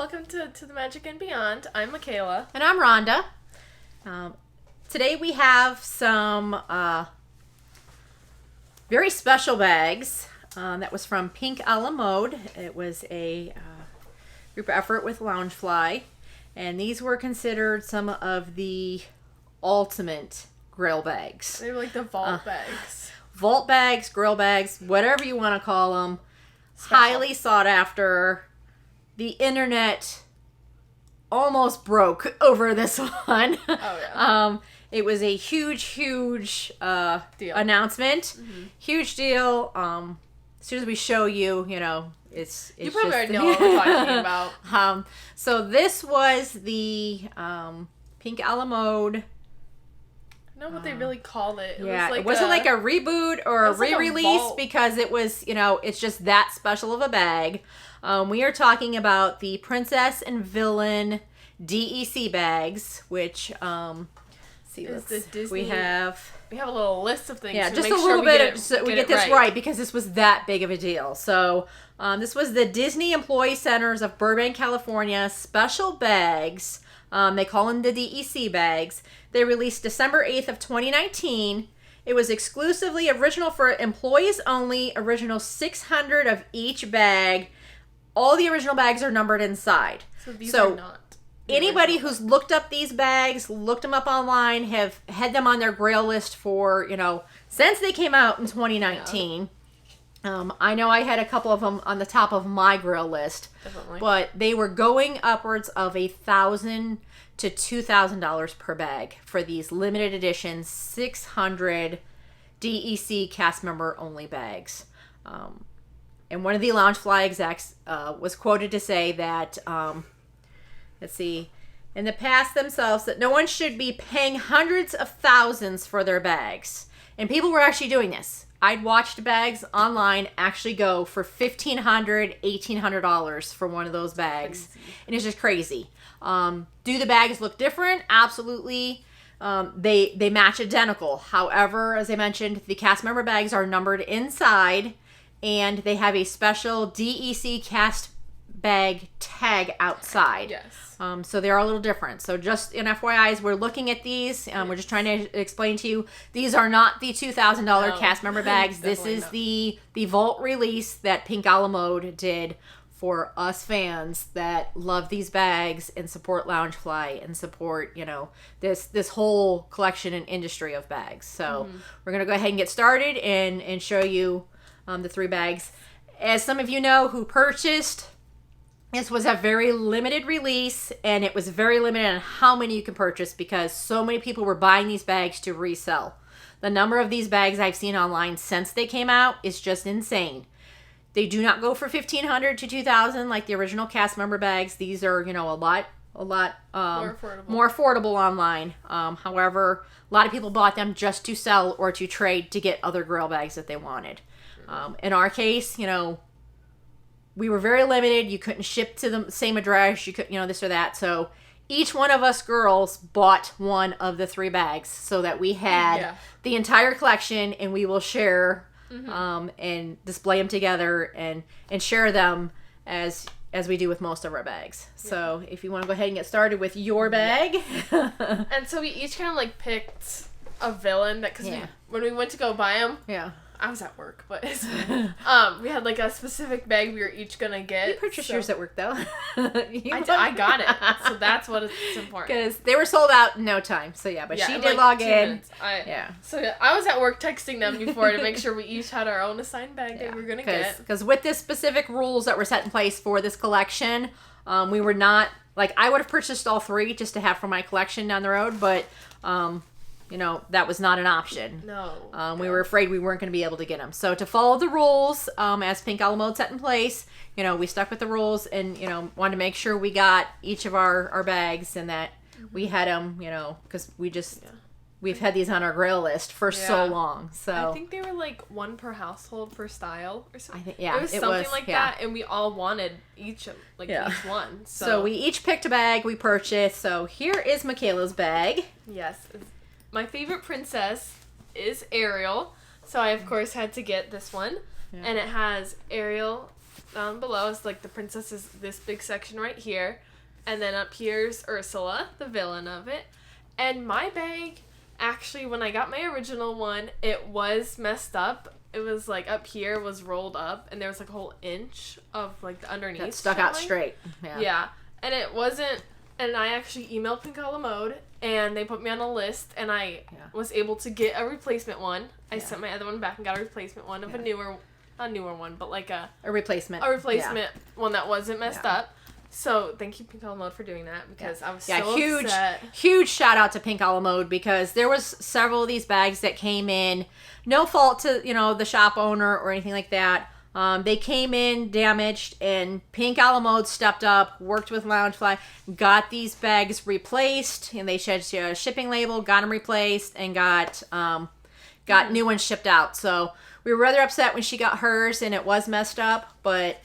welcome to the Magic and Beyond. I'm Michaela. And I'm Rhonda. Today we have some very special bags. That was from Pink a la Mode. It was a group effort with Loungefly. And these were considered some of the ultimate grill bags. They were like the vault bags. Vault bags, grill bags, whatever you want to call them. Special. Highly sought after. The internet almost broke over this one. Oh, yeah. It was a huge deal. Announcement. Mm-hmm. Huge deal. As soon as we show you, it's You probably just, already know what we're talking about. So this was the Pink a la Mode. I know what they really called it. It wasn't like a reboot or a re-release because it was, it's just that special of a bag. We are talking about the Princess and Villain DEC bags, which, we have a little list of things. Yeah, to just make a little sure bit so we get this right because this was that big of a deal. So this was the Disney Employee Centers of Burbank, California special bags. They call them the DEC bags. They released December 8th of 2019. It was exclusively original for employees only, original 600 of each bag. All the original bags are numbered inside. So these are not. Anybody who's looked up these bags, looked them up online, have had them on their grail list for, since they came out in 2019. Yeah. I know I had a couple of them on the top of my grill list. Definitely. But they were going upwards of $1,000 to $2,000 per bag for these limited edition 600 DEC cast member only bags. And one of the Loungefly execs was quoted to say that, in the past themselves, that no one should be paying hundreds of thousands for their bags. And people were actually doing this. I'd watched bags online actually go for $1,500, $1,800 for one of those bags. Crazy. And it's just crazy. Do the bags look different? Absolutely. They match identical. However, as I mentioned, the cast member bags are numbered inside, and they have a special DEC cast bag tag outside. Yes. So they are a little different. So just in FYI, as we're looking at these, we're just trying to explain to you, these are not the $2,000 cast member bags. This is the vault release that Pink a la Mode did for us fans that love these bags and support Loungefly and support, this whole collection and industry of bags. So we're going to go ahead and get started and show you the three bags. As some of you know who purchased, this was a very limited release, and it was very limited on how many you can purchase because so many people were buying these bags to resell. The number of these bags I've seen online since they came out is just insane. They do not go for $1,500 to $2,000 like the original cast member bags. These are, a lot more affordable online. However, a lot of people bought them just to sell or to trade to get other grill bags that they wanted. In our case, we were very limited. You couldn't ship to the same address. You could, this or that. So each one of us girls bought one of the three bags so that we had the entire collection, and we will share and display them together and share them as we do with most of our bags. Yeah. So if you want to go ahead and get started with your bag. And so we each kind of picked a villain because when we went to go buy them. Yeah. I was at work, but we had a specific bag we were each gonna get. You purchased yours at work, though. I got it, so that's what is important. Because they were sold out in no time. So but she did log in. So I was at work texting them before to make sure we each had our own assigned bag that we were gonna get. Because with this specific rules that were set in place for this collection, we were not I would have purchased all three just to have for my collection down the road, but. That was not an option. No. We were afraid we weren't going to be able to get them. So to follow the rules, as Pink a la Mode set in place, we stuck with the rules and, wanted to make sure we got each of our bags and that we had them, because we've had these on our grail list for so long. So I think they were one per household per style or something. I think, it was something like that, and we all wanted each one. So we each picked a bag we purchased. So here is Michaela's bag. Yes. My favorite princess is Ariel, so I of course had to get this one, and it has Ariel down below is like the princess is this big section right here. And then up here's Ursula, the villain of it. And my bag, actually, when I got my original one, it was messed up. It was like up here was rolled up, and there was like a whole inch of like the underneath. That stuck out straight. Yeah. Yeah. And it wasn't, and I actually emailed Pink a la Mode, and they put me on a list, and I was able to get a replacement one. I sent my other one back and got a replacement one of a newer, not a newer one, but like a replacement. A replacement one that wasn't messed up. So thank you, Pink a la Mode, for doing that, because I was so upset. Huge shout out to Pink a la Mode, because there was several of these bags that came in, no fault to, the shop owner or anything like that. They came in damaged, and Pink a la Mode stepped up, worked with Loungefly, got these bags replaced, and they shed a shipping label, got them replaced, and got new ones shipped out. So we were rather upset when she got hers and it was messed up, but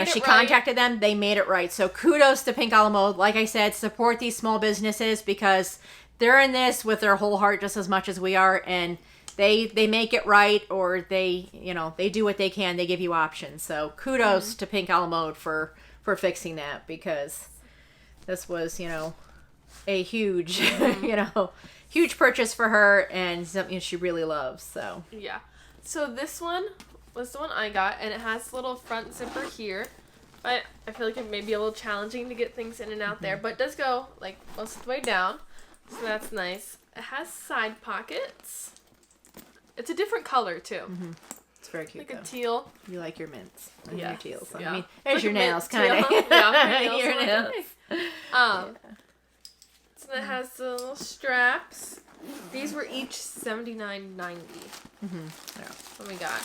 she contacted them, they made it right. So kudos to Pink a la Mode. Like I said, support these small businesses, because they're in this with their whole heart just as much as we are, and they make it right, or they do what they can. They give you options. So kudos to Pink a la Mode for fixing that, because this was, a huge, huge purchase for her, and something she really loves. So yeah. So this one was the one I got, and it has a little front zipper here. But I feel like it may be a little challenging to get things in and out there, but it does go like most of the way down, so that's nice. It has side pockets. It's a different color too. It's very cute. Like a teal. You like your mints. Yeah. Your teals. Yeah. I mean, like there's your nails, kind of. Your nails. So it has the little straps. These were each $79.90. Yeah. What we got.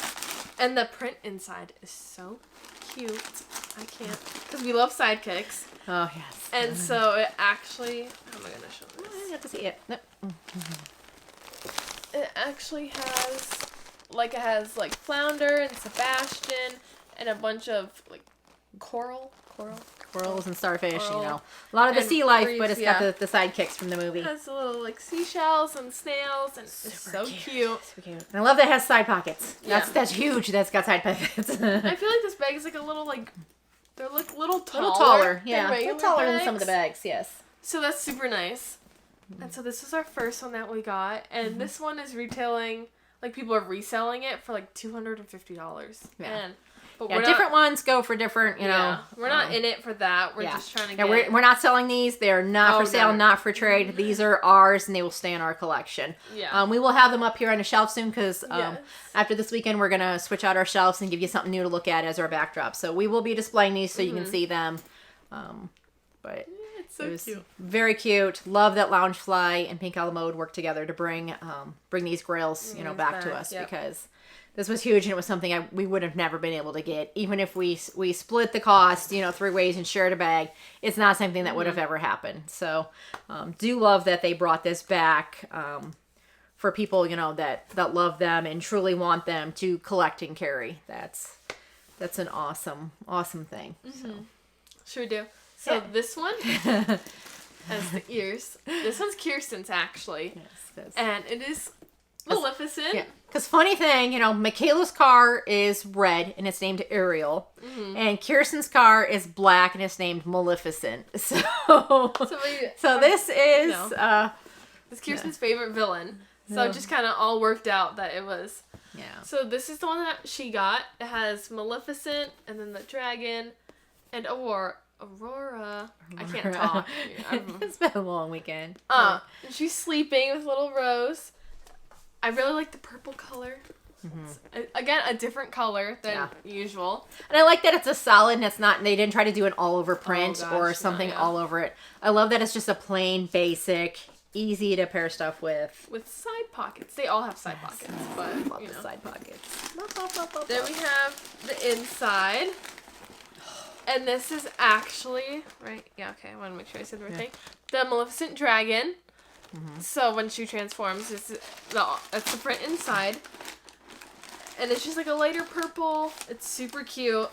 And the print inside is so cute. I can't. Because we love sidekicks. Oh, yes. And so it actually... How am I going to show this? I have to see it. Nope. It actually has... It has, Flounder and Sebastian and a bunch of, corals and starfish, A lot of the sea life, but it's got the sidekicks from the movie. It has little, seashells and snails, and it's so cute. Super cute. And I love that it has side pockets. That's huge. That's got side pockets. I feel like this bag is, a little, they're, little taller. A little taller, yeah. A little taller than some of the bags, yes. So that's super nice. And so this is our first one that we got, and this one is retailing, people are reselling it for, $250. Yeah. But different ones go for different, we're not in it for that. We're just trying to get... We're not selling these. They're not for sale, not for trade. These are ours, and they will stay in our collection. Yeah. We will have them up here on the shelf soon, because after this weekend, we're going to switch out our shelves and give you something new to look at as our backdrop. So we will be displaying these so you can see them. But it's so cute. Very cute. Love that Loungefly and Pink a la Mode work together to bring these grails, back to us, because... This was huge, and it was something we would have never been able to get. Even if we split the cost, 3 ways and shared a bag, it's not something that would have ever happened. So, do love that they brought this back for people, that love them and truly want them to collect and carry. That's an awesome thing. So. Sure do. So this one has the ears. This one's Kirsten's, actually. Yes, and it is Maleficent. Yeah. Because funny thing, Michaela's car is red and it's named Ariel, and Kirsten's car is black and it's named Maleficent. So this is it's Kirsten's favorite villain. So it just kind of all worked out that it was. Yeah. So this is the one that she got. It has Maleficent and then the dragon and Aurora. I can't talk. It's been a long weekend. And she's sleeping with little Rose. I really like the purple color. Again, a different color than usual. And I like that it's a solid and they didn't try to do an all over print or something all over it. I love that it's just a plain, basic, easy to pair stuff with. With side pockets. They all have side pockets, but love the side pockets. Then we have the inside. And this is actually, right? Yeah, okay. I want to make sure I said the right thing. The Maleficent dragon. So when she transforms, it's the print inside, and it's just a lighter purple. It's super cute.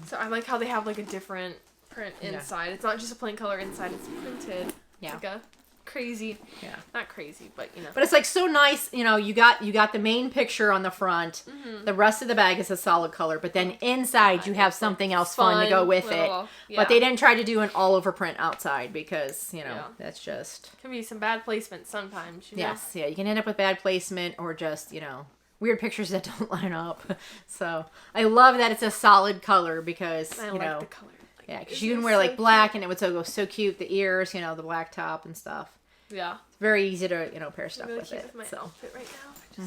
So I like how they have a different print inside. It's not just a plain color inside. It's printed. Yeah. Like a crazy. Yeah. Not crazy, but you know. But it's like so nice, you know, you got the main picture on the front. The rest of the bag is a solid color, but then inside you have something else fun to go with it. But they didn't try to do an all over print outside because, you know, that's just can be some bad placement sometimes, you know. Yes, yeah, you can end up with bad placement or just, you know, weird pictures that don't line up. So, I love that it's a solid color because, I you know, the color. Like, yeah, because you can wear like black and it would go so cute, the ears, you know, the black top and stuff. Yeah. It's very easy to, you know, pair stuff really with cute it. With my outfit right now.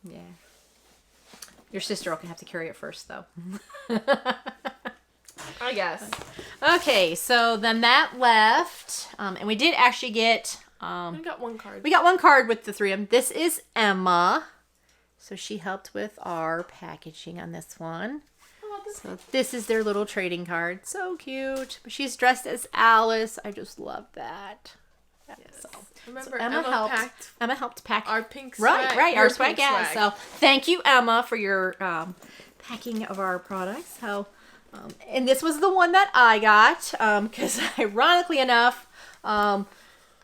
Yeah. Your sister will have to carry it first, though. I guess. Okay, so then that left, and we did actually get. We got one card. We got one card with the three of them. This is Emma, so she helped with our packaging on this one. So this is their little trading card. So cute. But she's dressed as Alice. I just love that. Yes. So, remember, Emma helped pack our pink swag. Right, our swag. Yeah. So thank you, Emma, for your packing of our products. So, and this was the one that I got because ironically enough,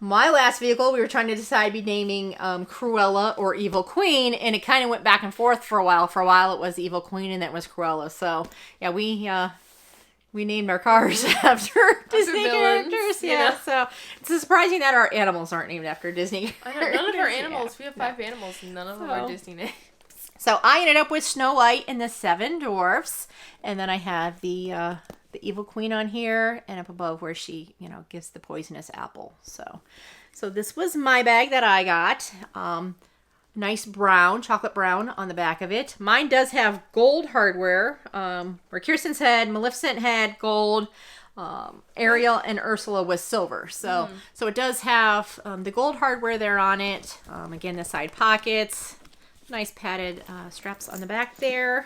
my last vehicle, we were trying to decide be naming Cruella or Evil Queen, and it kind of went back and forth for a while. For a while, it was Evil Queen, and then it was Cruella. So, yeah, we named our cars after Disney characters. Yeah, so it's surprising that our animals aren't named after Disney characters. None of our animals. We have 5 animals, and none of them are Disney names. So I ended up with Snow White and the 7 Dwarfs, and then I have the Evil Queen on here, and up above where she, you know, gives the poisonous apple. So this was my bag that I got. Nice brown, chocolate brown on the back of it. Mine does have gold hardware. Where Kirsten's had, Maleficent had gold. Ariel and Ursula was silver. So it does have the gold hardware there on it. Again, the side pockets. Nice padded straps on the back there.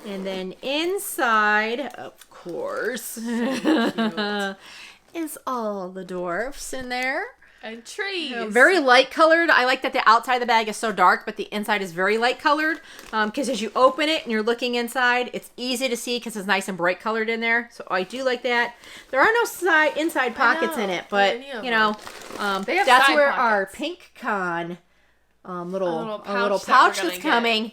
And then inside, of course, is all the dwarfs in there. And trees. Very light colored. I like that the outside of the bag is so dark, but the inside is very light colored. Because as you open it and you're looking inside, it's easy to see because it's nice and bright colored in there. So I do like that. There are no inside pockets in it, but you know, that's where our Pink Con little pouch that's coming.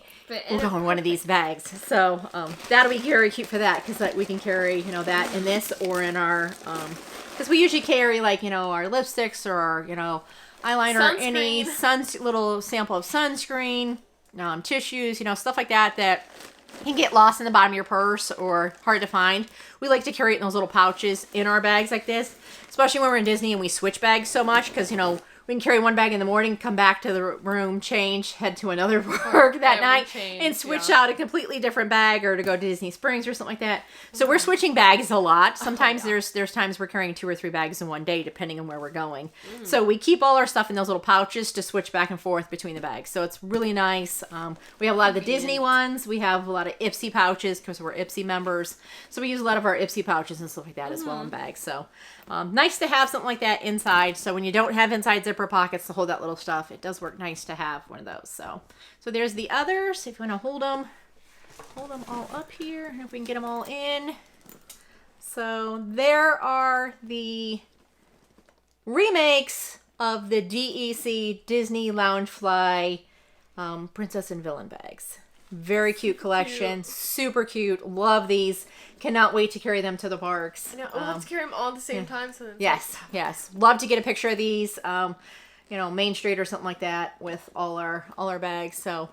We'll go in one of these bags. So that'll be very cute for that because we can carry, you know, that in this or in our because we usually carry like, you know, our lipsticks or our, you know, eyeliner, any little sample of sunscreen, tissues, you know, stuff like that can get lost in the bottom of your purse or hard to find. We like to carry it in those little pouches in our bags like this, especially when we're in Disney and we switch bags so much because, you know, we can carry one bag in the morning, come back to the room, change, head to another park that night, and switch out a completely different bag or to go to Disney Springs or something like that. So we're switching bags a lot. Sometimes there's times we're carrying 2 or 3 bags in one day, depending on where we're going. So we keep all our stuff in those little pouches to switch back and forth between the bags. So it's really nice. We have a lot of the Disney ones. We have a lot of Ipsy pouches because we're Ipsy members. So we use a lot of our Ipsy pouches and stuff like that as well in bags. So nice to have something like that inside. So when you don't have inside zipper pockets to hold that little stuff, it does work nice to have one of those. So there's the others. If you want to hold them all up here, and if we can get them all in. So there are the remakes of the DEC Disney Loungefly Princess and Villain bags. Very cute collection. Super cute. Love these. Cannot wait to carry them to the parks. I know. Let's carry them all at the same time. So yes. Love to get a picture of these. You know, Main Street or something like that with all our bags. So,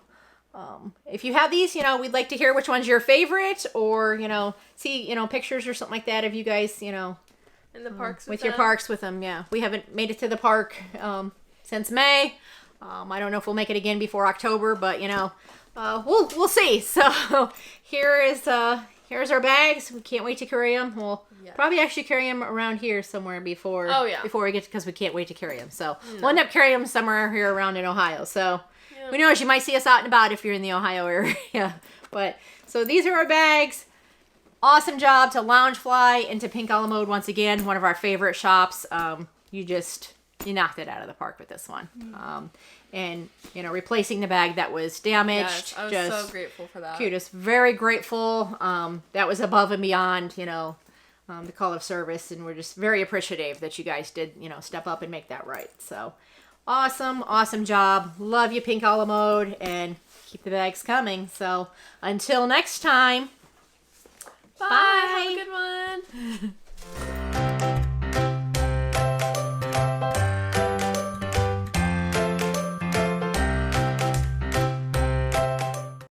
if you have these, you know, we'd like to hear which one's your favorite, or you know, see pictures or something like that of you guys, you know, in the parks with your parks with them. Yeah, we haven't made it to the park since May. I don't know if we'll make it again before October, but you know, we'll see. So here's our bags. We can't wait to carry them. We'll probably actually carry them around here somewhere before we get because we can't wait to carry them. So we'll end up carrying them somewhere here around in Ohio. So who knows? You might see us out and about if you're in the Ohio area. But so these are our bags. Awesome job to Loungefly and to Pink a la Mode once again. One of our favorite shops. You knocked it out of the park with this one. And, you know, replacing the bag that was damaged. Yes, I was so grateful for that. Cutest. Very grateful. That was above and beyond, you know, the call of service, and we're just very appreciative that you guys did, step up and make that right. So awesome job. Love you, Pink a la Mode, and keep the bags coming. So until next time, bye. Have a good one.